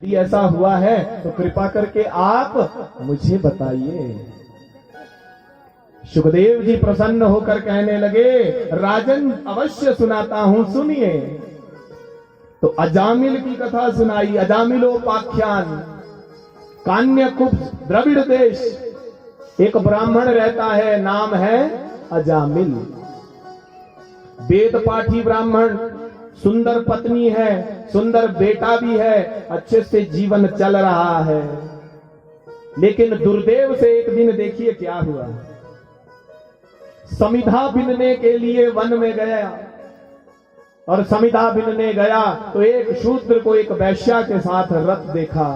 यदि ऐसा हुआ है तो कृपा करके आप मुझे बताइए। सुखदेव जी प्रसन्न होकर कहने लगे, राजन अवश्य सुनाता हूं, सुनिए। तो अजामिल की कथा सुनाई। अजामिलोपाख्यान। कान्यकुब्ज द्रविड़ देश एक ब्राह्मण रहता है, नाम है अजामिल। वेद पाठी ब्राह्मण, सुंदर पत्नी है, सुंदर बेटा भी है, अच्छे से जीवन चल रहा है। लेकिन दुर्दैव से एक दिन देखिए क्या हुआ। समिधा बिनने के लिए वन में गया और समिधा बिनने गया तो एक शूद्र को एक वैश्या के साथ रत देखा।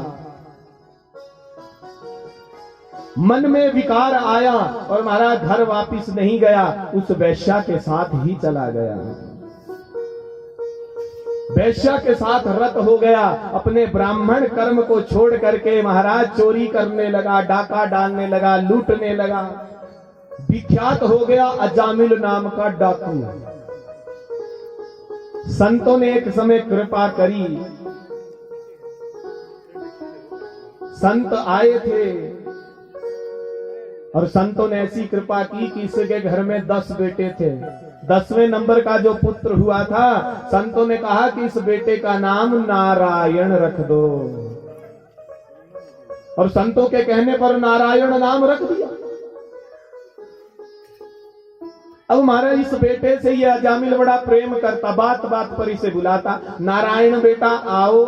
मन में विकार आया और महाराज घर वापिस नहीं गया, उस वैश्या के साथ ही चला गया। वैश्या के साथ रत हो गया। अपने ब्राह्मण कर्म को छोड़ करके महाराज चोरी करने लगा, डाका डालने लगा, लूटने लगा। विख्यात हो गया अजामिल नाम का डाकू। संतों ने एक समय कृपा करी। संत आए थे और संतों ने ऐसी कृपा की कि इसके घर में 10 बेटे थे। 10वें नंबर का जो पुत्र हुआ था, संतों ने कहा कि इस बेटे का नाम नारायण रख दो। और संतों के कहने पर नारायण नाम रख दिया। अब महाराज इस बेटे से यह अजामिल बड़ा प्रेम करता, बात बात पर इसे बुलाता, नारायण बेटा आओ,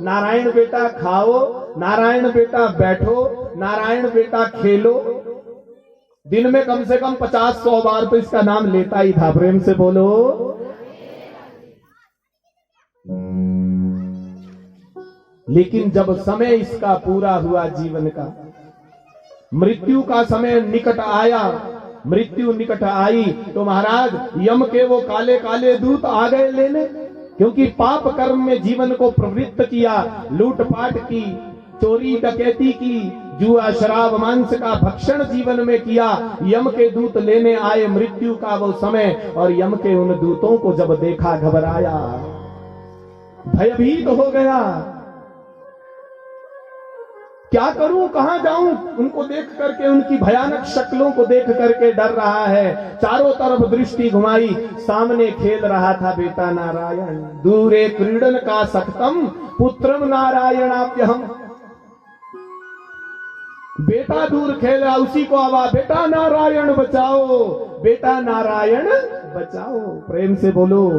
नारायण बेटा खाओ, नारायण बेटा बैठो, नारायण बेटा खेलो। दिन में कम से कम 50-100 बार तो इसका नाम लेता ही था। प्रेम से बोलो। लेकिन जब समय इसका पूरा हुआ जीवन का, मृत्यु का समय निकट आया, मृत्यु निकट आई तो महाराज यम के वो काले काले दूत आ गए लेने। क्योंकि पाप कर्म में जीवन को प्रवृत्त किया, लूटपाट की, चोरी डकैती की, जुआ शराब मांस का भक्षण जीवन में किया। यम के दूत लेने आए, मृत्यु का वो समय, और यम के उन दूतों को जब देखा घबराया, भयभीत हो गया। क्या करूं, कहां जाऊं? उनको देख करके, उनकी भयानक शक्लों को देख करके डर रहा है। चारों तरफ दृष्टि घुमाई, सामने खेल रहा था बेटा नारायण। दूरे क्रीडन का सक्तम पुत्रम नारायणाभ्यहम। बेटा दूर खेल रहा, उसी को आवाज, बेटा नारायण बचाओ, बेटा नारायण बचाओ। प्रेम से बोलो।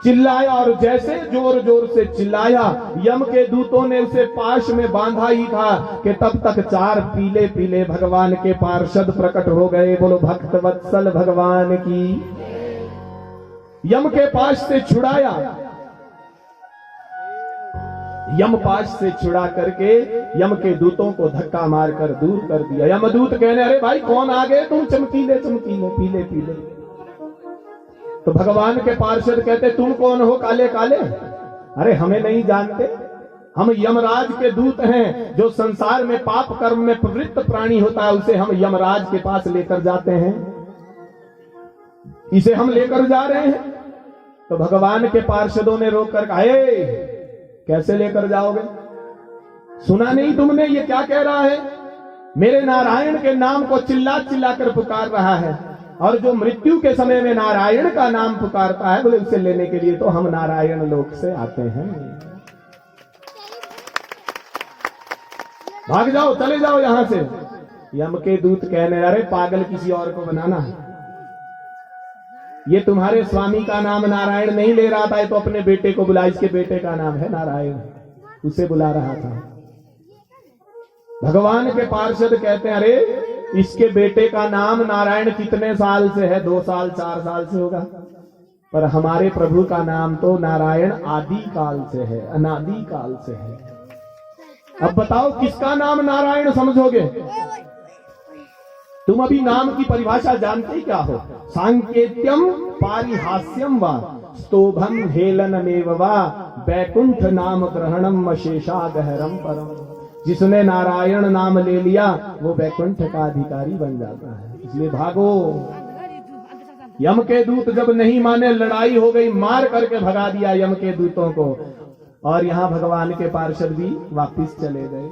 चिल्लाया, और जैसे जोर जोर से चिल्लाया, यम के दूतों ने उसे पाश में बांधा ही था कि तब तक 4 पीले पीले भगवान के पार्षद प्रकट हो गए। बोलो भक्त वत्सल भगवान की। यम के पाश से छुड़ाया, यम पाश से छुड़ा करके यम के दूतों को धक्का मारकर दूर कर दिया। यमदूत कहने, अरे भाई कौन आ गए तुम, चमकीले चमकीले पीले पीले। तो भगवान के पार्षद कहते, तुम कौन हो काले काले? अरे हमें नहीं जानते, हम यमराज के दूत हैं। जो संसार में पाप कर्म में प्रवृत्त प्राणी होता है, उसे हम यमराज के पास लेकर जाते हैं, इसे हम लेकर जा रहे हैं। तो भगवान के पार्षदों ने रोक कर कहा, कैसे लेकर जाओगे? सुना नहीं तुमने ये क्या कह रहा है? मेरे नारायण के नाम को चिल्ला चिल्ला कर पुकार रहा है, और जो मृत्यु के समय में नारायण का नाम पुकारता है, बोले उसे लेने के लिए तो हम नारायण लोक से आते हैं। भाग जाओ, चले जाओ यहां से। यम के दूत कहने, अरे पागल, किसी और को बनाना है। ये तुम्हारे स्वामी का नाम नारायण नहीं ले रहा था, तो अपने बेटे को बुला, इसके बेटे का नाम है नारायण, उसे बुला रहा था। भगवान के पार्षद कहते हैं, अरे इसके बेटे का नाम नारायण कितने साल से है? 2 साल 4 साल से होगा। पर हमारे प्रभु का नाम तो नारायण आदि काल से है, अनादि काल से है। अब बताओ किसका नाम नारायण समझोगे? तुम अभी नाम की परिभाषा जानते ही क्या हो? सांकेत्यम पारिहास्यम वा स्तोभम हेलनमेव वा वैकुंठ नाम ग्रहणम अशेषा गहरम परम। जिसने नारायण नाम ले लिया वो वैकुंठ का अधिकारी बन जाता है। इसलिए भागो। यम के दूत जब नहीं माने, लड़ाई हो गई, मार करके भगा दिया यम के दूतों को। और यहाँ भगवान के पार्षद भी वापिस चले गए,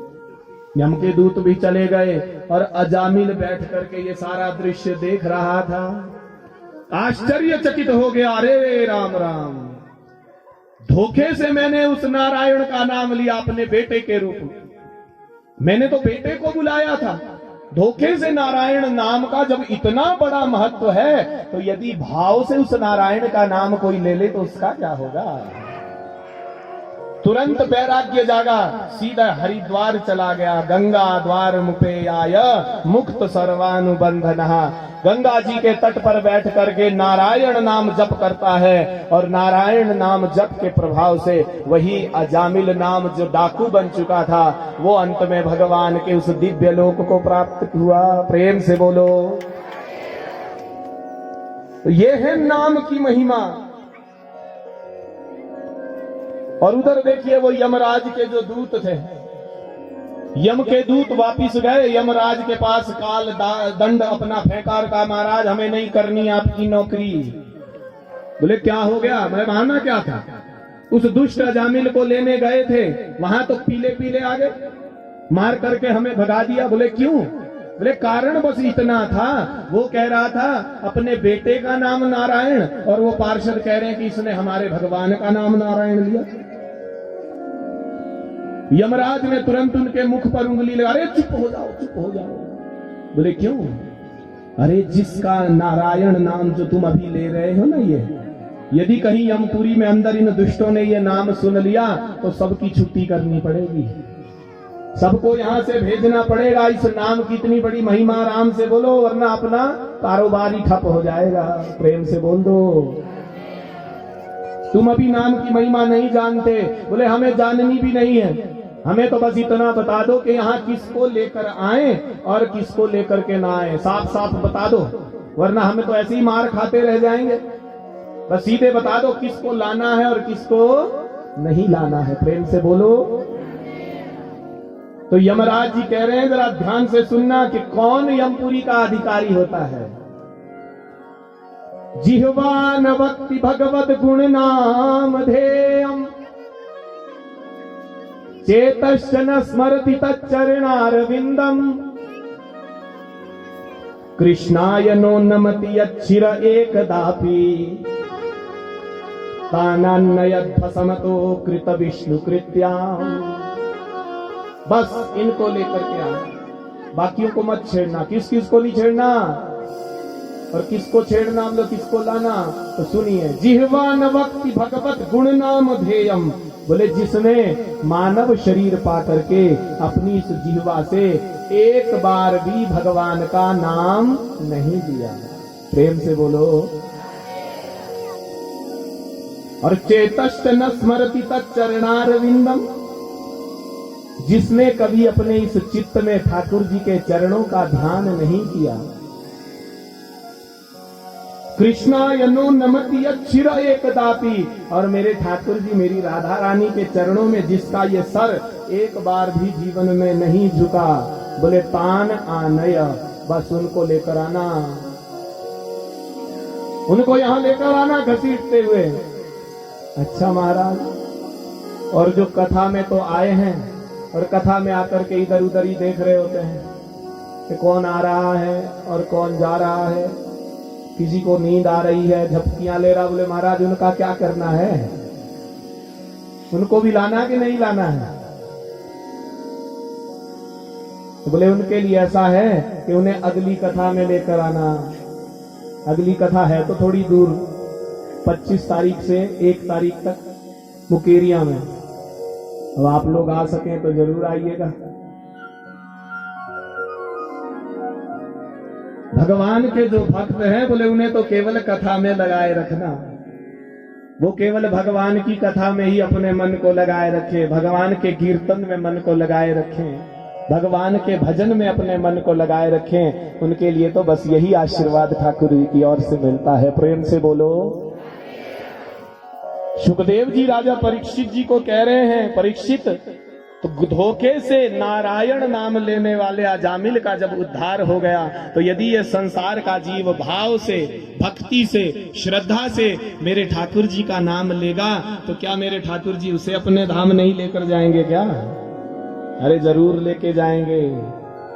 यम के दूत भी चले गए और अजामिल बैठ करके ये सारा दृश्य देख रहा था। आश्चर्यचकित हो गया, अरे राम राम, धोखे से मैंने उस नारायण का नाम लिया अपने बेटे के रूप में। मैंने तो बेटे को बुलाया था, धोखे से नारायण नाम का जब इतना बड़ा महत्व है, तो यदि भाव से उस नारायण का नाम कोई ले ले तो उसका क्या होगा। तुरंत वैराग्य जागा, सीधा हरिद्वार चला गया। गंगा द्वार मुपेयाय मुक्त सर्वानुबंधनः, गंगा जी के तट पर बैठ करके नारायण नाम जप करता है, और नारायण नाम जप के प्रभाव से वही अजामिल नाम जो डाकू बन चुका था, वो अंत में भगवान के उस दिव्य लोक को प्राप्त हुआ। प्रेम से बोलो। तो ये है नाम की महिमा। और उधर देखिए वो यमराज के जो दूत थे, यम के दूत वापिस गए यमराज के पास, काल दंड अपना फेंकार का, महाराज हमें नहीं करनी आपकी नौकरी। बोले क्या हो गया, मैं माना क्या था, उस दुष्ट अजामिल को लेने गए थे, वहां तो पीले पीले आ गए, मार करके हमें भगा दिया। बोले क्यों, बोले कारण बस इतना था, वो कह रहा था अपने बेटे का नाम नारायण, और वो पार्षद कह रहे हैं कि इसने हमारे भगवान का नाम नारायण लिया। यमराज ने तुरंत उनके मुख पर उंगली लगा, अरे चुप हो जाओ, चुप हो जाओ। बोले क्यों, अरे जिसका नारायण नाम जो तुम अभी ले रहे हो ना, ये यदि कहीं यमपुरी में अंदर इन दुष्टों ने ये नाम सुन लिया तो सबकी छुट्टी करनी पड़ेगी, सबको यहां से भेजना पड़ेगा। इस नाम की इतनी बड़ी महिमा, आराम से बोलो, वरना अपना कारोबार ही ठप हो जाएगा। प्रेम से बोल दो। तुम अभी नाम की महिमा नहीं जानते। बोले हमें जाननी भी नहीं है, हमें तो बस इतना बता दो कि यहाँ किसको लेकर आए और किसको लेकर के ना आए, साफ साफ बता दो, वरना हमें तो ऐसे ही मार खाते रह जाएंगे। बस सीधे बता दो किसको लाना है और किसको नहीं लाना है। प्रेम से बोलो। तो यमराज जी कह रहे हैं, जरा ध्यान से सुनना कि कौन यमपुरी का अधिकारी होता है। जिह्वा न वक्ति भगवत गुण नाम धेयम्, चेतश्च न स्मरति तच्चरणारविंदम्, कृष्णाय नो नमति यच्छिर एकदापि, तानान्नयद्भसमतो कृत विष्णु कृत्याम्। बस इनको लेकर के आना, बाकियों को मत छेड़ना। किस किस को नहीं छेड़ना और किसको छेड़ना, हम लोग किसको लाना, तो सुनिए। जिह्वा न वक्ति भगवत गुण नाम ध्येयम्, बोले जिसने मानव शरीर पा करके अपनी इस जिह्वा से एक बार भी भगवान का नाम नहीं लिया। प्रेम से बोलो। और चेतश्च न स्मरति तच्चरणारविंदम्, जिसने कभी अपने इस चित्त में ठाकुर जी के चरणों का ध्यान नहीं किया। कृष्णाय नो नमति यच्छिर एकदापि, और मेरे ठाकुर जी मेरी राधा रानी के चरणों में जिसका ये सर एक बार भी जीवन में नहीं झुका, बोले तान आनय, बस उनको लेकर आना, उनको यहां लेकर आना घसीटते हुए। अच्छा महाराज, और जो कथा में तो आए हैं और कथा में आकर के इधर उधर ही देख रहे होते हैं कि कौन आ रहा है और कौन जा रहा है, किसी को नींद आ रही है, झपकियां ले रहा। बोले महाराज उनका क्या करना है, उनको भी लाना कि नहीं लाना है। तो बोले उनके लिए ऐसा है कि उन्हें अगली कथा में लेकर आना। अगली कथा है तो थोड़ी दूर, 25 तारीख से 1 तारीख तक मुकेरिया में। अब आप लोग आ सकें तो जरूर आइएगा। भगवान के जो भक्त हैं, बोले उन्हें तो केवल कथा में लगाए रखना, वो केवल भगवान की कथा में ही अपने मन को लगाए रखे, भगवान के कीर्तन में मन को लगाए रखें, भगवान के भजन में अपने मन को लगाए रखें। उनके लिए तो बस यही आशीर्वाद ठाकुर जी की ओर से मिलता है। प्रेम से बोलो। सुखदेव जी राजा परीक्षित जी को कह रहे हैं, परीक्षित तो धोखे से नारायण नाम लेने वाले अजामिल का जब उद्धार हो गया, तो यदि ये संसार का जीव भाव से, भक्ति से, श्रद्धा से मेरे ठाकुर जी का नाम लेगा, तो क्या मेरे ठाकुर जी उसे अपने धाम नहीं लेकर जाएंगे क्या? अरे जरूर लेके जाएंगे।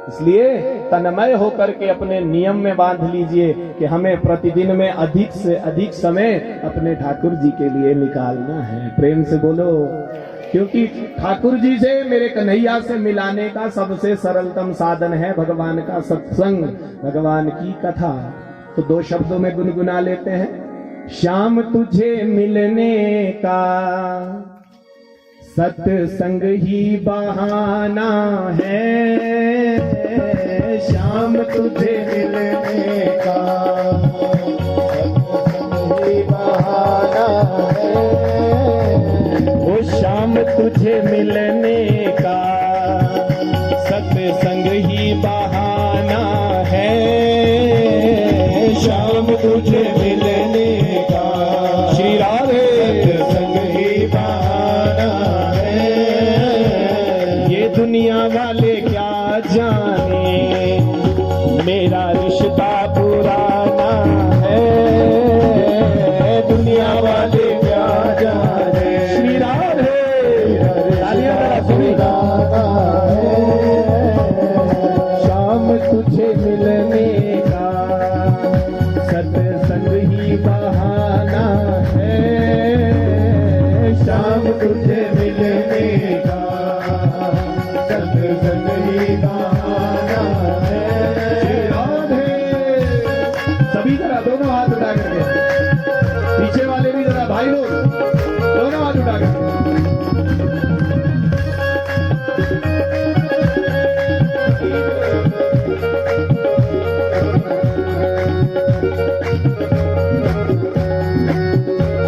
इसलिए तन्मय होकर के अपने नियम में बांध लीजिए कि हमें प्रतिदिन में अधिक से अधिक समय अपने ठाकुर जी के लिए निकालना है। प्रेम से बोलो, क्योंकि ठाकुर जी से, मेरे कन्हैया से मिलाने का सबसे सरलतम साधन है भगवान का सत्संग, भगवान की कथा। तो 2 शब्दों में गुनगुना लेते हैं। श्याम तुझे मिलने का सत्संग ही बहाना है, श्याम तुझे मिलने का सत्संग ही बहाना है, वो श्याम तुझे मिलने का सत्संग ही बहाना है, श्याम तुझे मिलने का श्री राधे सत्संग ही बहाना है। ये दुनिया वाले क्या जाने मेरा रिश्ता पुराना है, दुनिया वाले क्या जाने श्री राधे श्याम तुझे मिलने का सत्संग ही बहाना है, श्याम तुझे मिलने